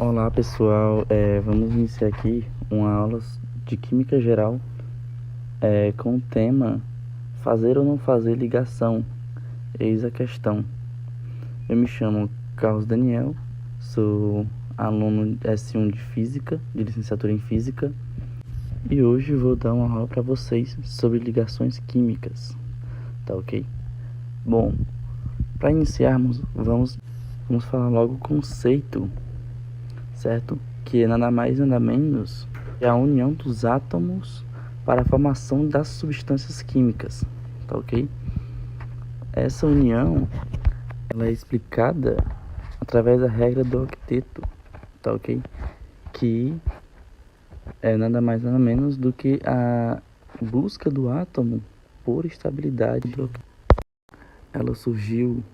Olá pessoal, vamos iniciar aqui uma aula de Química Geral com o tema fazer ou não fazer ligação, eis a questão. Eu me chamo Carlos Daniel, sou aluno S1 de Física, de licenciatura em Física, e hoje vou dar uma aula para vocês sobre ligações químicas, tá ok? Bom, para iniciarmos, vamos falar logo o conceito, certo? Que é nada mais nada menos que a união dos átomos para a formação das substâncias químicas, tá ok? Essa união, ela é explicada através da regra do octeto, tá ok? Que é nada mais nada menos do que a busca do átomo por estabilidade. Ela surgiu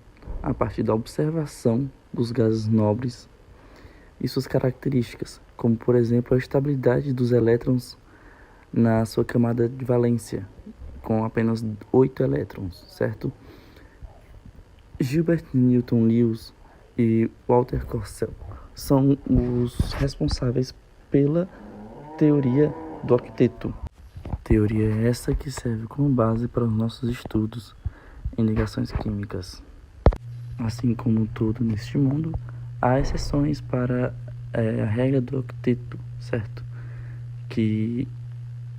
a partir da observação dos gases nobres e suas características, como por exemplo a estabilidade dos elétrons na sua camada de valência, com apenas 8 elétrons, certo? Gilbert Newton Lewis e Walter Corcel são os responsáveis pela teoria do octeto. Teoria essa que serve como base para os nossos estudos em ligações químicas. Assim como tudo neste mundo, há exceções para a regra do octeto, certo? Que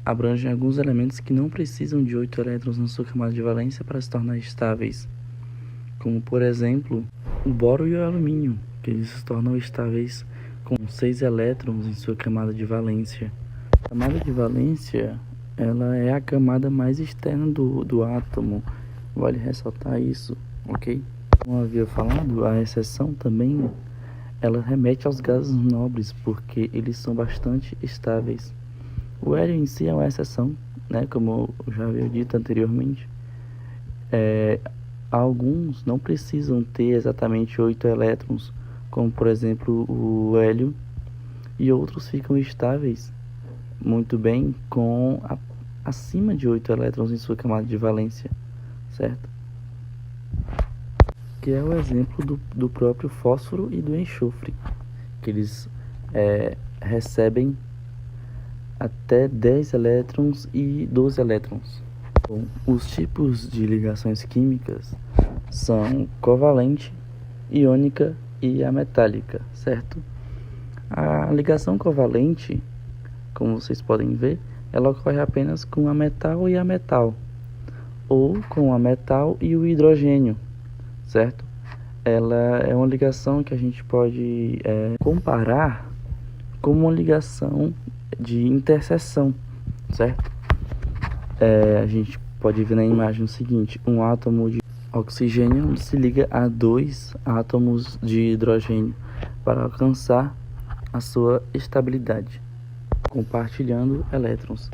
abrange alguns elementos que não precisam de 8 elétrons na sua camada de valência para se tornar estáveis, como por exemplo o boro e o alumínio, que eles se tornam estáveis com 6 elétrons em sua camada de valência. A camada de valência, ela é a camada mais externa do átomo, vale ressaltar isso, ok? Como eu havia falado, a exceção também, ela remete aos gases nobres, porque eles são bastante estáveis. O hélio em si é uma exceção, né? Como eu já havia dito anteriormente. Alguns não precisam ter exatamente 8 elétrons, como por exemplo o hélio, e outros ficam estáveis muito bem com acima de 8 elétrons em sua camada de valência, certo? Que é o exemplo do próprio fósforo e do enxofre, que eles recebem até 10 elétrons e 12 elétrons. Bom, os tipos de ligações químicas são covalente, iônica e ametálica, certo? A ligação covalente, como vocês podem ver, ela ocorre apenas com a metal e a metal, ou com a metal e o hidrogênio, certo? Ela é uma ligação que a gente pode comparar com uma ligação de interseção, certo? A gente pode ver na imagem o seguinte: um átomo de oxigênio se liga a 2 átomos de hidrogênio para alcançar a sua estabilidade, compartilhando elétrons.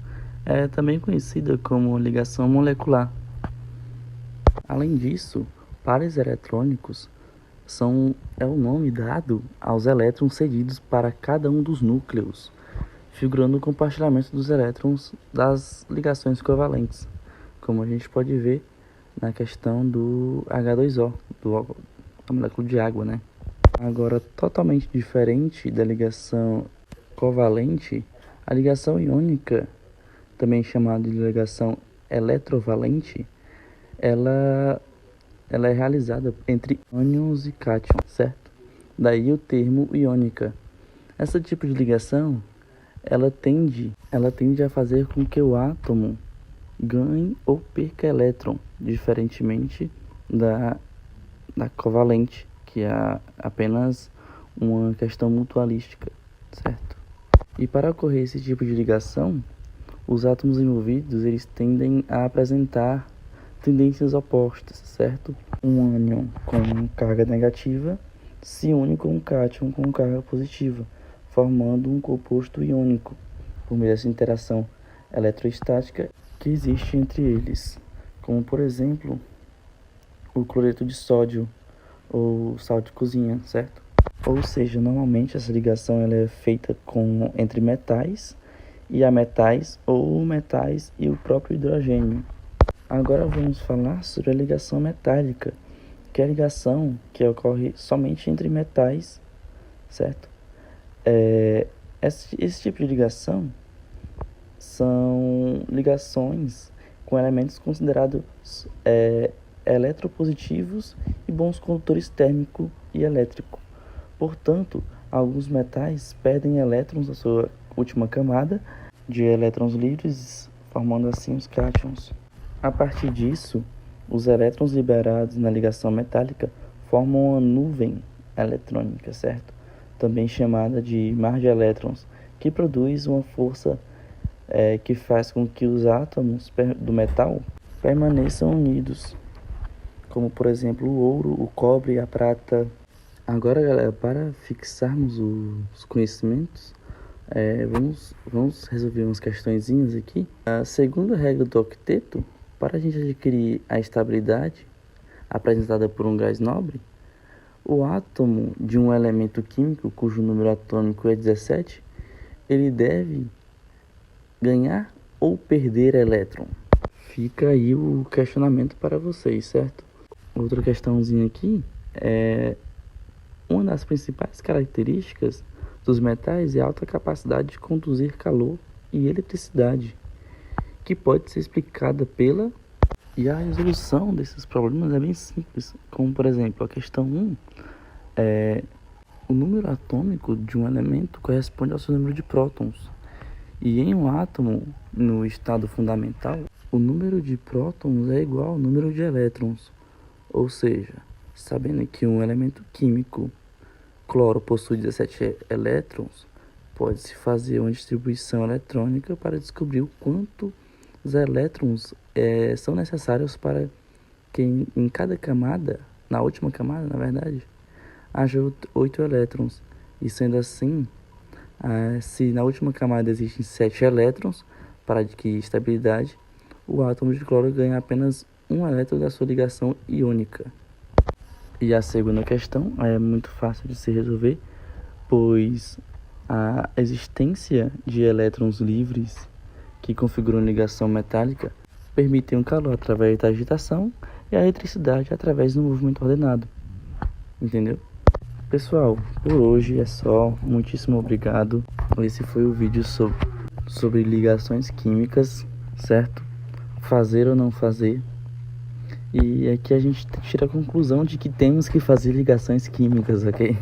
É também conhecida como ligação molecular. Além disso, pares eletrônicos é o nome dado aos elétrons cedidos para cada um dos núcleos, figurando o compartilhamento dos elétrons das ligações covalentes, como a gente pode ver na questão do H2O, da molécula de água, né? Agora, totalmente diferente da ligação covalente, a ligação iônica, também chamada de ligação eletrovalente, ela é realizada entre ânions e cátions, certo? Daí o termo iônica. Esse tipo de ligação, ela tende a fazer com que o átomo ganhe ou perca elétron, diferentemente da covalente, que é apenas uma questão mutualística, certo? E para ocorrer esse tipo de ligação, os átomos envolvidos, eles tendem a apresentar tendências opostas, certo? Um ânion com carga negativa se une com um cátion com carga positiva, formando um composto iônico, por meio dessa interação eletrostática que existe entre eles, como por exemplo o cloreto de sódio ou sal de cozinha, certo? Ou seja, normalmente essa ligação ela é feita entre metais e ametais, ou metais e o próprio hidrogênio. Agora vamos falar sobre a ligação metálica, que é a ligação que ocorre somente entre metais, certo? Esse tipo de ligação são ligações com elementos considerados eletropositivos e bons condutores térmico e elétrico. Portanto, alguns metais perdem elétrons da sua última camada de elétrons livres, formando assim os cátions. A partir disso, os elétrons liberados na ligação metálica formam uma nuvem eletrônica, certo? Também chamada de mar de elétrons, que produz uma força que faz com que os átomos do metal permaneçam unidos, como por exemplo o ouro, o cobre e a prata. Agora, galera, para fixarmos os conhecimentos, vamos resolver umas questõezinhas aqui. A segunda regra do octeto, para a gente adquirir a estabilidade apresentada por um gás nobre, o átomo de um elemento químico cujo número atômico é 17, ele deve ganhar ou perder elétron? Fica aí o questionamento para vocês, certo? Outra questãozinha aqui é: uma das principais características dos metais é a alta capacidade de conduzir calor e eletricidade, que pode ser explicada pela... E a resolução desses problemas é bem simples, como por exemplo, a questão 1 o número atômico de um elemento corresponde ao seu número de prótons. E em um átomo, no estado fundamental, o número de prótons é igual ao número de elétrons. Ou seja, sabendo que um elemento químico, cloro, possui 17 elétrons, pode-se fazer uma distribuição eletrônica para descobrir o quanto os elétrons são necessários para que em cada camada, na última camada, na verdade, haja 8 elétrons. E sendo assim, se na última camada existem 7 elétrons para adquirir estabilidade, o átomo de cloro ganha apenas um elétron da sua ligação iônica. E a segunda questão é muito fácil de se resolver, pois a existência de elétrons livres que configuram ligação metálica permitem o calor através da agitação e a eletricidade através do movimento ordenado. Entendeu? Pessoal, por hoje é só. Muitíssimo obrigado. Esse foi o vídeo sobre ligações químicas, certo? Fazer ou não fazer. E aqui a gente tira a conclusão de que temos que fazer ligações químicas, ok?